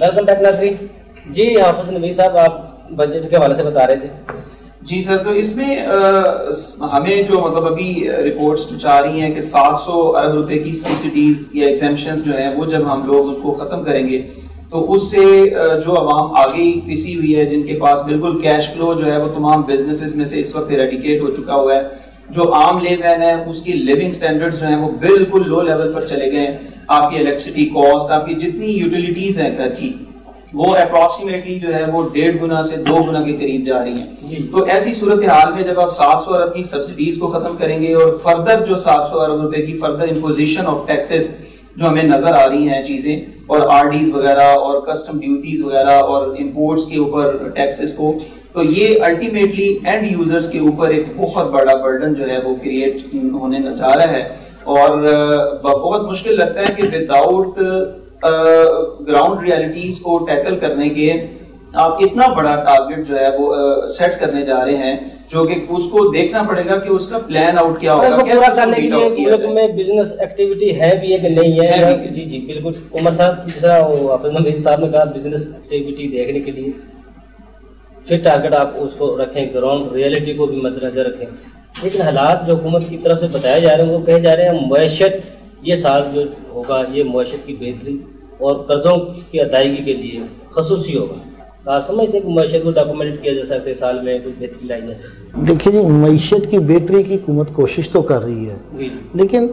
Welcome back ناظرین. جی حافظ نبی صاحب آپ بجٹ کے حوالے سے بتا رہے تھے. جی سر, تو اس میں ہمیں جو مطلب ابھی رپورٹس چاہ رہی ہیں کہ 700 ارب روپے کی سبسڈیز یا ایگزیمپشنز جو ہیں وہ جب ہم لوگ اس کو ختم کریں گے تو اس سے جو عوام آگے پسی ہوئی ہے, جن کے پاس بالکل کیش فلو جو ہے وہ تمام بزنسز میں سے اس وقت ایریڈیکیٹ ہو چکا ہوا ہے, جو عام لے مین ہے اس کی لیونگ سٹینڈرڈز جو ہیں وہ بالکل لو لیول پر چلے گئے ہیں. آپ کی الیکٹریسٹی کاسٹ, آپ کی جتنی یوٹیلیٹیز ہیں گھر کی, وہ اپروکسیمیٹلی جو ہے وہ 1.5 گنا سے 2 گنا کے قریب جا رہی ہیں. تو ایسی صورتحال میں جب آپ 700 ارب کی سبسڈیز کو ختم کریں گے اور فردر جو 700 ارب روپے کی فردر امپوزیشن آف ٹیکسز جو ہمیں نظر آ رہی ہیں چیزیں, اور آر ڈیز وغیرہ اور کسٹم ڈیوٹیز وغیرہ اور امپورٹس کے اوپر ٹیکسز کو, تو یہ الٹیمیٹلی اینڈ یوزرز کے اوپر ایک بہت بڑا برڈن جو ہے وہ کریٹ ہونے جا رہا ہے. اور بہت مشکل لگتا ہے کہ وداؤٹ گراؤنڈ ریالٹیز کو ٹیکل کرنے کے آپ اتنا بڑا ٹارگٹ جو ہے وہ سیٹ کرنے جا رہے ہیں, جو کہ اس کو دیکھنا پڑے گا کہ اس کا پلان آؤٹ کیا ہوگا. پورا کرنے کے لیے ملک میں بزنس ایکٹیویٹی ہے بھی ہے کہ نہیں ہے. جی جی بالکل. عمر صاحب, جس طرح حافظ نبی صاحب نے کہا بزنس ایکٹیویٹی دیکھنے کے لیے پھر ٹارگٹ آپ اس کو رکھیں, گراؤنڈ ریالٹی کو بھی مد نظر رکھیں. لیکن حالات جو حکومت کی طرف سے بتائے جا رہے ہیں وہ کہے جا رہے ہیں معیشت یہ سال جو ہوگا یہ معیشت کی بہتری اور قرضوں کی ادائیگی کے لیے خصوصی ہوگا. آپ سمجھتے ہیں کہ معیشت کو ڈاکومنٹ کیا جا سکتا ہے, سال میں کچھ بہتری لائی جا سکتی ہے؟ دیکھیے جی, معیشت کی بہتری کی حکومت کوشش تو کر رہی ہے, لیکن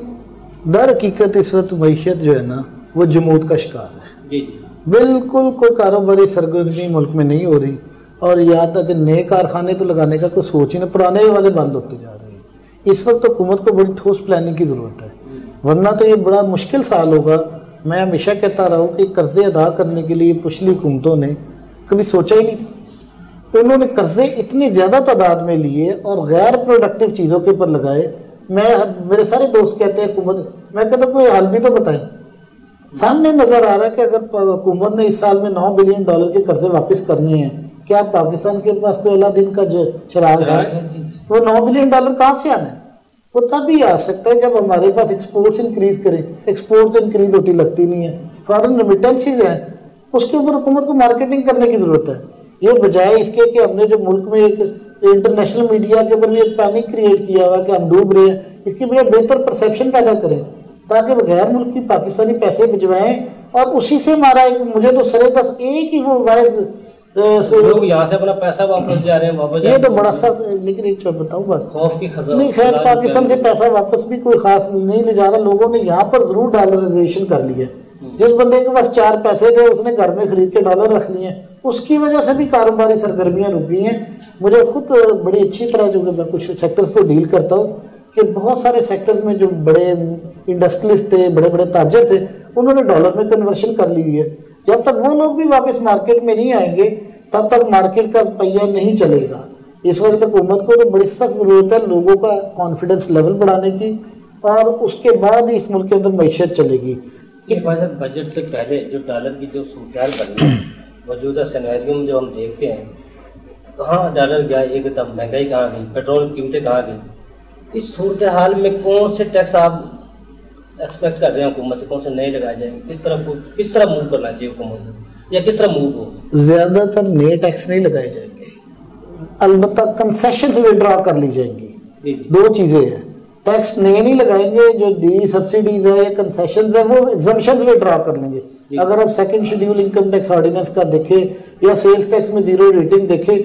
در حقیقت اس وقت معیشت جو ہے نا وہ جمود کا شکار ہے. جی جی بالکل کوئی کاروباری سرگرمی ملک میں نہیں ہو رہی, اور یہاں تک کہ نئے کارخانے تو لگانے کا کوئی سوچ ہی نہیں, پرانے والے بند ہوتے جا رہے ہیں. اس وقت تو حکومت کو بڑی ٹھوس پلاننگ کی ضرورت ہے, ورنہ تو یہ بڑا مشکل سال ہوگا. میں ہمیشہ کہتا رہا ہوں کہ قرضے ادا کرنے کے لیے پچھلی حکومتوں نے کبھی سوچا ہی نہیں تھا. انہوں نے قرضے اتنی زیادہ تعداد میں لیے اور غیر پروڈکٹیو چیزوں کے اوپر لگائے. میرے سارے دوست کہتے ہیں حکومت, میں کہتا ہوں کوئی حل بھی تو بتائیں. سامنے نظر آ رہا ہے کہ اگر حکومت نے اس سال میں $9 بلین کے قرضے واپس کرنے ہیں, کیا پاکستان کے پاس کوئی اللہ دن کا چراغ ہے؟ وہ $9 بلین کہاں سے آنا ہے؟ وہ تب ہی آ سکتا ہے جب ہمارے پاس ایکسپورٹس انکریز کریں. ایکسپورٹس انکریز ہوتی لگتی نہیں ہے. فارن ریمیٹنسز ہیں, اس کے اوپر حکومت کو مارکیٹنگ کرنے کی ضرورت ہے. یہ بجائے اس کے کہ ہم نے جو ملک میں ایک انٹرنیشنل میڈیا کے اوپر بھی ایک پینک کریٹ کیا ہوا کہ ہم ڈوب رہے ہیں, اس کی بجائے بہتر پرسیپشن پیدا کریں تاکہ غیر ملکی پاکستانی پیسے بھجوائیں, اور اسی سے ہمارا مجھے تو سرے دس ایک ہی وہ واحد لوگ یہاں سے اپنا پیسہ واپس جا رہے ہیں, واپس یہ تو بڑا سخت. لیکن ایک بتاؤں بات, خوف کی خزانہ نہیں خیر پاکستان سے پیسہ واپس بھی کوئی خاص نہیں لے جا رہا. لوگوں نے یہاں پر ضرور ڈالرائزیشن کر لی ہے. جس بندے کے پاس 4 پیسے تھے اس نے گھر میں خرید کے ڈالر رکھ لیے, اس کی وجہ سے بھی کاروباری سرگرمیاں رک گئی ہیں. مجھے خود بڑی اچھی طرح جو کہ میں کچھ سیکٹرز کو ڈیل کرتا ہوں کہ بہت سارے سیکٹرز میں جو بڑے انڈسٹریلسٹ تھے, بڑے بڑے تاجر تھے, انہوں نے ڈالر میں کنورشن کر لی ہوئی ہے. جب تک وہ لوگ بھی واپس مارکیٹ میں نہیں آئیں گے تب تک مارکیٹ کا پہیہ نہیں چلے گا. اس وقت حکومت کو تو بڑی سخت ضرورت ہے لوگوں کا کانفیڈنس لیول بڑھانے کی, اور اس کے بعد ہی اس ملک کے اندر معیشت چلے گی. بجٹ سے پہلے جو ڈالر کی جو صورتحال بنی ہے, موجودہ سینیریو میں جو ہم دیکھتے ہیں کہاں ڈالر گیا, ایک دم مہنگائی کہاں گئی, پیٹرول قیمتیں کہاں گئی. اس صورتحال میں کون سے ٹیکس آپ ایکسپیکٹ کر رہے ہیں حکومت سے, کون سے نئے لگائے جائیں گے, کس طرح موو کرنا چاہیے حکومت کو, یا کس طرح موو ہو؟ زیادہ تر نئے ٹیکس نہیں لگائے جائیں گے, البتہ کنسیشنز ودرا کر لی جائیں گی. 2 چیزیں ہیں, ٹیکس نئے نہیں لگائیں گے, جو دی سبسڈیز ہے یا کنسیشنز ہیں وہ ایگزمپشنز ودرا کر لیں گے. اگر آپ second schedule income tax ordinance کا دیکھیں یا سیلز ٹیکس میں 0 ریٹنگ دیکھیں,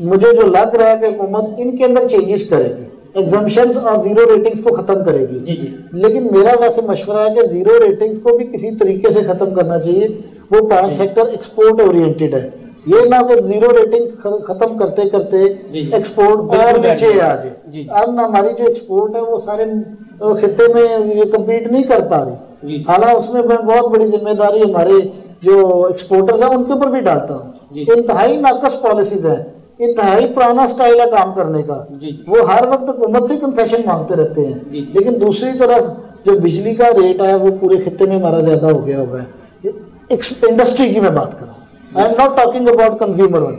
مجھے جو لگ رہا ہے کہ حکومت ان کے اندر چینجز کرے گی, ایگزمپشنز اور 0 ریٹنگز کو ختم کرے گی. لیکن میرا ویسے مشورہ ہے کہ 0 ریٹنگز کو بھی کسی طریقے سے ختم کرنا چاہیے. وہ 5 سیکٹر ایکسپورٹ اورینٹیڈ ہے, یہ نہ کہ 0 ریٹنگ ختم کرتے کرتے ایکسپورٹ اور نیچے آ جائے. اب ہماری جو ایکسپورٹ ہے وہ سارے خطے میں یہ کمپیٹ نہیں کر پا رہی. حالانکہ اس میں میں بہت بڑی ذمہ داری ہمارے جو ایکسپورٹرز ہیں ان کے اوپر بھی ڈالتا ہوں. انتہائی ناقص پالیسیز ہیں, انتہائی پرانا سٹائل ہے کام کرنے کا. وہ ہر وقت حکومت سے کنسیشن مانگتے رہتے ہیں, لیکن دوسری طرف جو بجلی کا ریٹ ہے وہ پورے خطے میں ہمارا زیادہ ہو گیا ہوا ہے. انڈسٹری کی میں بات کر رہا ہوں, I am not talking about consumer one.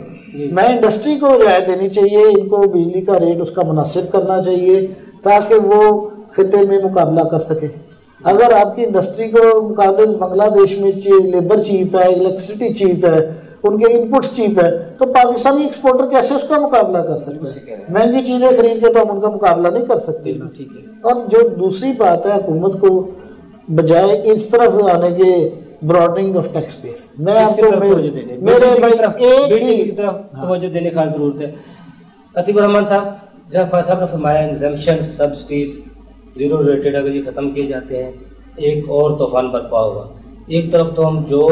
میں انڈسٹری کو رعایت دینی چاہیے, ان کو بجلی کا ریٹ اس کا مناسب کرنا چاہیے تاکہ وہ خطے میں مقابلہ کر سکے. اگر آپ کی انڈسٹری کو مقابلے بنگلہ دیش میں لیبر چیپ ہے، الیکٹریسٹی چیپ ہے، ان کے انپٹس چیپ ہے، تو پاکستانی ایکسپورٹر کیسے اس کا مقابلہ کر سکتے ہیں؟ مہنگی چیزیں خرید کے تو ہم ان کا مقابلہ نہیں کر سکتے نا۔ اور جو دوسری بات ہے، حکومت کو بجائے اس طرف آنے کے براڈنگ آف ٹیکس بیس، میں آپ کو میرے بھائی ایک ہی طرف توجہ دینے کی ضرورت ہے۔ عتیق الرحمان صاحب، جناب خان صاحب نے فرمایا ایگزمپشن سبسڈیز زیرو ریٹڈ اگر یہ ختم کیے جاتے ہیں ایک اور طوفان برپا ہوگا۔ ایک طرف تو ہم جو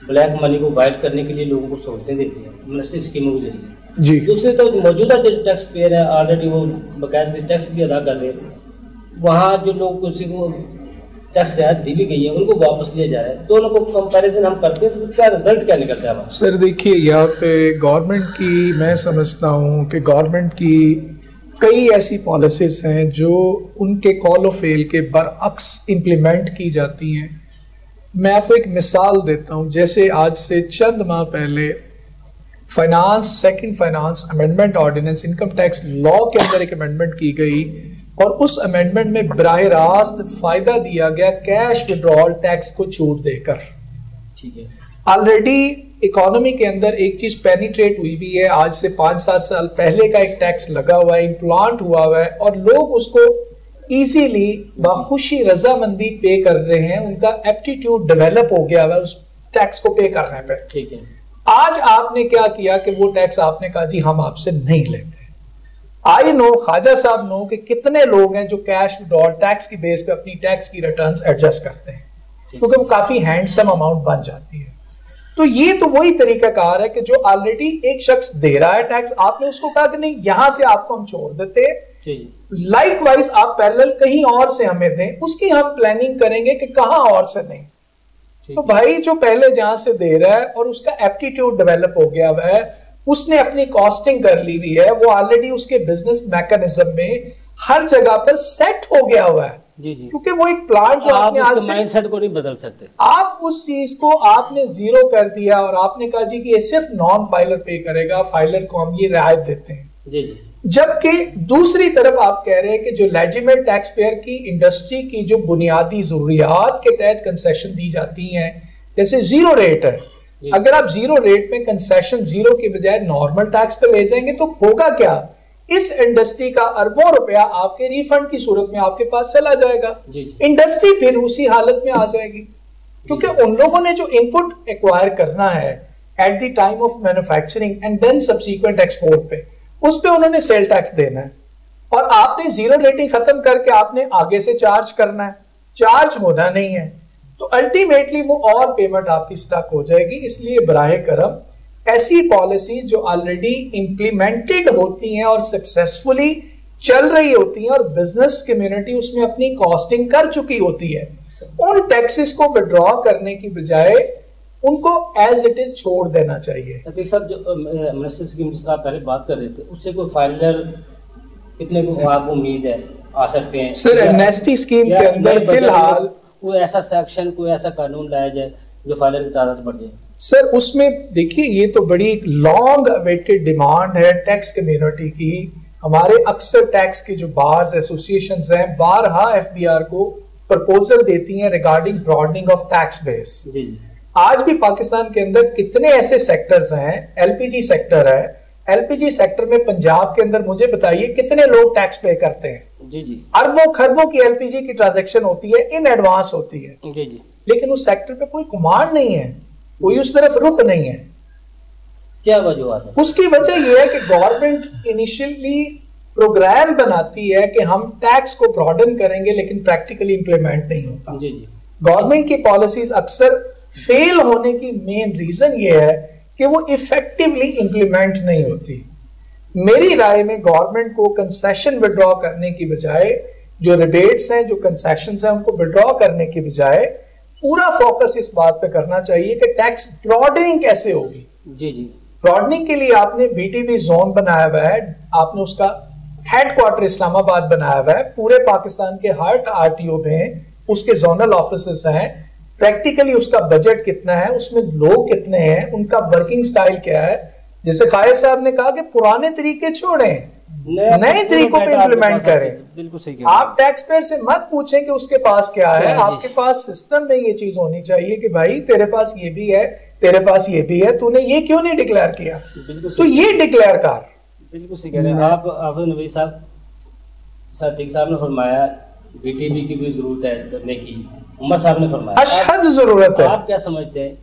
بلیک منی کو وائٹ کرنے کے لیے لوگوں کو سہولتیں دیتے ہیں منسٹری اسکیموں کے ذریعے جی، دوسری تو موجودہ جو ٹیکس پیئر ہیں آلریڈی وہ باقاعدہ ٹیکس بھی ادا کر رہے ہیں، وہاں جو لوگ کسی کو ٹیکس رعایت دی بھی گئی ہے ان کو واپس لیا جا رہا ہے، دونوں کو کمپیریزن ہم کرتے ہیں تو کیا رزلٹ کیا نکلتا ہے ہمارا؟ سر دیکھیے یہاں پہ گورنمنٹ کی، میں سمجھتا ہوں کہ گورنمنٹ کی کئی ایسی پالیسیز ہیں جو ان کے کال و فیل کے برعکس امپلیمنٹ کی جاتی ہیں۔ میں آپ کو ایک مثال دیتا ہوں، جیسے آج سے چند ماہ پہلے second finance amendment ordinance income tax law کے اندر ایک امینڈمنٹ کی گئی، اور اس امینڈمنٹ میں براہ راست فائدہ دیا گیا کیش وڈرال ٹیکس کو چھوٹ دے کر۔ ٹھیک ہے، آلریڈی اکانومی کے اندر ایک چیز پینیٹریٹ ہوئی ہے، آج سے 5-7 سال پہلے کا ایک ٹیکس لگا ہوا ہے، امپلانٹ ہوا ہوا ہے، اور لوگ اس کو ایزیلی بخوشی رضامندی پے کر رہے ہیں، ان کا ایپٹیٹیوڈ ڈیولپ ہو گیا ہوا ہے اس ٹیکس کو پے کرنے پہ۔ ٹھیک ہے، آج آپ نے کیا کیا کہ وہ ٹیکس آپ نے کہا جی ہم آپ سے نہیں لیتے۔ آئی نو، خواجہ صاحب نو کہ کتنے لوگ ہیں جو کیش وڈرال ٹیکس کی بیس پہ اپنی ٹیکس کی ریٹرنز ایڈجسٹ کرتے ہیں، کیونکہ وہ کافی ہینڈسم اماؤنٹ بن جاتی ہے۔ تو یہ تو وہی طریقہ کار ہے کہ جو آلریڈی ایک شخص دے رہا ہے ٹیکس، آپ نے اس کو کہا کہ نہیں یہاں سے آپ کو ہم چھوڑ دیتے ہیں، لائک وائز آپ پیرلل کہیں اور سے ہمیں دیں، اس کی ہم پلاننگ کریں گے کہ کہاں اور سے دیں۔ تو بھائی جو پہلے جہاں سے دے رہا ہے اور اس کا ایپٹیٹیوڈ ڈیولپ ہو گیا ہوا ہے، اس نے اپنی کاسٹنگ کر لی ہوئی ہے، وہ آلریڈی اس کے بزنس میکنزم میں ہر جگہ پر سیٹ ہو گیا ہوا ہے، کیونکہ وہ ایک پلانٹ جو آپ نے آج مائنڈ سیٹ کو نہیں بدل سکتے، آپ اس چیز کو آپ نے زیرو کر دیا اور آپ نے کہا جی کہ یہ صرف نان فائلر پے کرے گا، فائلر کو ہم یہ رعایت دیتے ہیں۔ جبکہ دوسری طرف آپ کہہ رہے ہیں کہ جو لیجیمیٹ ٹیکس پیئر کی انڈسٹری کی جو بنیادی ضروریات کے تحت کنسیشن دی جاتی ہیں، جیسے زیرو ریٹ ہے، اگر آپ زیرو ریٹ میں کنسیشن زیرو کے بجائے نارمل ٹیکس پہ لے جائیں گے تو ہوگا کیا؟ اس انڈسٹری کا اربوں روپیہ آپ کے ریفنڈ کی صورت میں آپ کے پاس چلا جائے گا، انڈسٹری پھر اسی حالت میں آ جائے گی، کیونکہ ان لوگوں نے جو انپٹ ایکوائر کرنا ہے at the time of manufacturing and then subsequent export پہ، اس پہ انہوں نے سیل ٹیکس دینا ہے، اور آپ نے زیرو ریٹنگ ختم کر کے آپ نے آگے سے چارج کرنا ہے، چارج ہونا نہیں ہے، تو الٹیمیٹلی وہ اور پیمنٹ آپ کی سٹک ہو جائے گی۔ اس لیے براہ کرم ایسی پالیسی جو آلریڈی امپلیمنٹڈ ہوتی ہیں اور سکسیسفلی چل رہی ہوتی ہیں اور بزنس کمیونٹی اس میں اپنی کاسٹنگ کر چکی ہوتی ہے، ان ٹیکسز کو وڈرا کرنے کی بجائے ان کو ایز اٹ از چھوڑ دینا چاہیے۔ عتیق صاحب، جو منسٹری اسکیم جس طرح پہلے بات کر رہے تھے، اس سے کوئی فائلر کتنے کو آپ امید ہے آ سکتے ہیں؟ سر ایمنیسٹی اسکیم کے اندر فی الحال کوئی ایسا سیکشن، کوئی ایسا قانون لایا جائے جو فائلر کی تعداد بڑھ جائے؟ سر اس میں دیکھیے یہ تو بڑی لانگ اویٹڈ ڈیمانڈ ہے ٹیکس کمیونٹی کی۔ ہمارے اکثر ٹیکس کی جو بارز ایسوسیشنز ہیں بارہا ایف بی آر کو پرپوزل دیتی ہیں ریگارڈنگ براڈنگ آف ٹیکس بیس۔ آج بھی پاکستان کے اندر کتنے ایسے سیکٹرز ہیں، ایل پی جی سیکٹر ہے، ایل پی جی سیکٹر میں پنجاب کے اندر مجھے بتائیے کتنے لوگ ٹیکس پے کرتے ہیں؟ اربوں خربوں کی ایل پی جی کی ٹرانزیکشن ہوتی ہے، ان ایڈوانس ہوتی ہے، لیکن اس سیکٹر پہ کوئی کمانڈ نہیں ہے، کوئی اس طرف رخ نہیں ہے۔ کیا وجوہات ہے؟ اس کی وجہ یہ ہے کہ گورنمنٹ انیشلی پروگرام بناتی ہے کہ ہم ٹیکس کو براڈن کریں گے لیکن پریکٹیکلی امپلیمنٹ نہیں ہوتا۔ گورنمنٹ کی پالیسیز اکثر فیل ہونے کی مین ریزن یہ ہے کہ وہ ایفیکٹولی امپلیمنٹ نہیں ہوتی۔ میری رائے میں گورنمنٹ کو کنسیشن وڈرا کرنے کی بجائے، جو ریبیٹس ہیں، جو کنسیشنز ہیں، ان کو وڈرا کرنے کی بجائے پورا فوکس اس بات پہ کرنا چاہیے کہ ٹیکس براڈنگ کیسے ہوگی۔ براڈنگ کے لیے آپ نے بی ٹی بی زون بنایا ہوا ہے، آپ نے اس کا ہیڈ کوارٹر اسلام آباد بنایا ہوا ہے، پورے پاکستان کے ہر آر ٹی او میں اس کے زونل آفیسز ہیں، پریکٹیکلی اس کا بجٹ کتنا ہے، اس میں لوگ کتنے ہیں، ان کا ورکنگ سٹائل کیا ہے۔ جیسے فائز صاحب نے کہا کہ پرانے طریقے چھوڑیں، نئے طریقوں پہ امپلیمنٹ کریں. بالکل صحیح. آپ ٹیکس پیئر سے مت پوچھیں کہ اس کے پاس کیا ہے, آپ کے پاس سسٹم میں یہ چیز ہونی چاہیے کہ بھائی تیرے پاس یہ بھی ہے, تیرے پاس یہ بھی ہے, تو نے یہ کیوں نہیں ڈکلیئر کیا, تو یہ ڈکلیئر کر. بالکل صحیح کہہ رہے ہیں آپ حافظ نبی صاحب. صادق صاحب نے فرمایا بی ٹی بی کی بھی ضرورت ہے کرنے کی, عمر صاحب نے فرمایا اشد ضرورت ہے. آپ کیا سمجھتے ہیں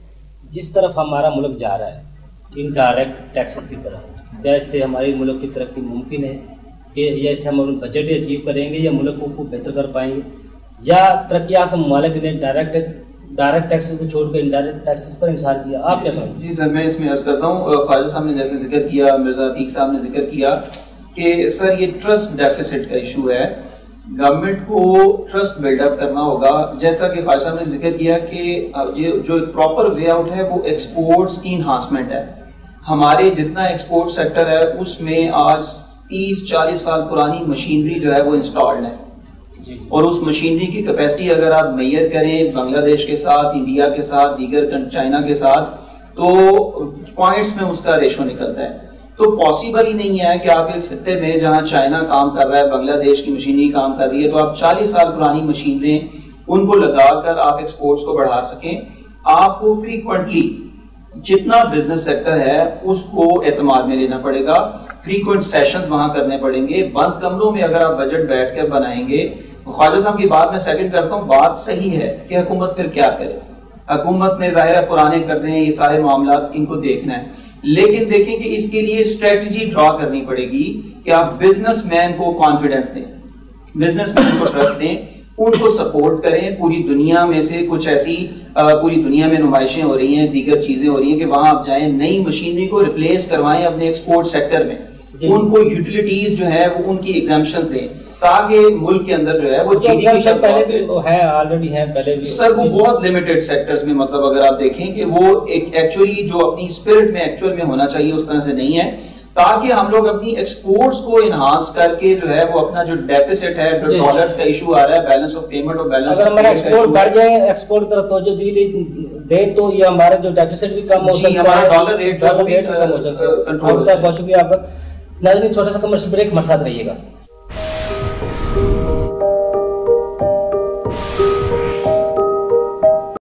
جس طرف ہمارا ملک جا رہا ہے انڈائریکٹ ٹیکسز کی طرف, کیا اس سے ہماری ملک کی ترقی ممکن ہے کہ یا اس سے ہم بجٹ اچیو کریں گے یا ملک کو بہتر کر پائیں گے, یا ترقی یافتہ ممالک نے ڈائریکٹ ٹیکسز کو چھوڑ کر انڈائریکٹ ٹیکسز پر انحصار کیا؟ آپ کیا سمجھتے ہیں؟ جی سر, میں اس میں عرض کرتا ہوں, خواجہ صاحب نے جیسے ذکر کیا, مرزا عتیق صاحب نے ذکر کیا کہ سر یہ ٹرسٹ ڈیفیسٹ کا ایشو ہے, گورنمنٹ کو ٹرسٹ بلڈ اپ کرنا ہوگا. جیسا کہ خواجہ صاحب نے ذکر کیا کہ جو پراپر وے آؤٹ ہے وہ ایکسپورٹس کی انہانسمنٹ ہے. ہمارے جتنا ایکسپورٹ سیکٹر ہے اس میں آج 30-40 سال پرانی مشینری جو ہے وہ انسٹالڈ ہے, اور اس مشینری کی کیپیسٹی اگر آپ میئر کریں بنگلہ دیش کے ساتھ, انڈیا کے ساتھ, دیگر چائنا کے ساتھ, تو پوائنٹس میں اس کا ریشو نکلتا ہے. تو پاسبل ہی نہیں ہے کہ آپ ایک خطے میں جہاں چائنا کام کر رہا ہے, بنگلہ دیش کی مشینری کام کر رہی ہے, تو آپ 40 سال پرانی مشینری ان کو لگا کر آپ ایکسپورٹس کو بڑھا سکیں. آپ کو فریکوینٹلی جتنا بزنس سیکٹر ہے اس کو اعتماد میں لینا پڑے گا, فریکوینٹ سیشنز وہاں کرنے پڑیں گے. بند کمروں میں اگر آپ بجٹ بیٹھ کر بنائیں گے, خواجہ صاحب کی بات میں سیکنڈ کرتا ہوں, بات صحیح ہے کہ حکومت پھر کیا کرے. حکومت نے ظاہر ہے پرانے قرضے ہیں, یہ سارے معاملات ان کو دیکھنا ہے, لیکن دیکھیں کہ اس کے لیے اسٹریٹجی ڈرا کرنی پڑے گی کہ آپ بزنس مین کو کانفیڈنس دیں, بزنس مین کو ٹرسٹ دیں, ان کو سپورٹ کریں. پوری دنیا میں سے کچھ ایسی پوری دنیا میں نمائشیں ہو رہی ہیں, دیگر چیزیں ہو رہی ہیں کہ وہاں آپ جائیں, نئی مشینری کو ریپلیس کروائیں اپنے ایکسپورٹ سیکٹر میں, ان کو یوٹیلیٹیز جو ہے وہ ان کی ایگزامپشنز دیں تاکہ ملک کے اندر جو ہے وہ جی ڈی پی پہلے بھی ہے, آلریڈی ہے پہلے بھی سر, وہ بہت لمیٹڈ سیکٹرز میں, مطلب اگر آپ دیکھیں کہ وہ ایکچولی جو اپنی اسپرٹ میں ایکچوئل میں ہونا چاہیے اس طرح سے نہیں ہے, تاکہ ہم لوگ اپنی ایکسپورٹس کو انہانس کر کے جو ہے وہ اپنا جو ڈیفیسٹ ہے, جو ڈالرز کا ایشو آ رہا ہے, بیلنس آف پیمنٹ اور بیلنس, اگر ہمارا ایکسپورٹ بڑھ جائے, ایکسپورٹ کی طرف توجہ دے تو یہ ہمارا جو ڈیفیسٹ بھی کم ہو سکتا ہے, ہمارا ڈالر ریٹ کم ہو سکتا ہے. بہت شکریہ آپ کا. ناظرین چھوٹا سا کمرشل بریک, ہمارے ساتھ رہیے گا.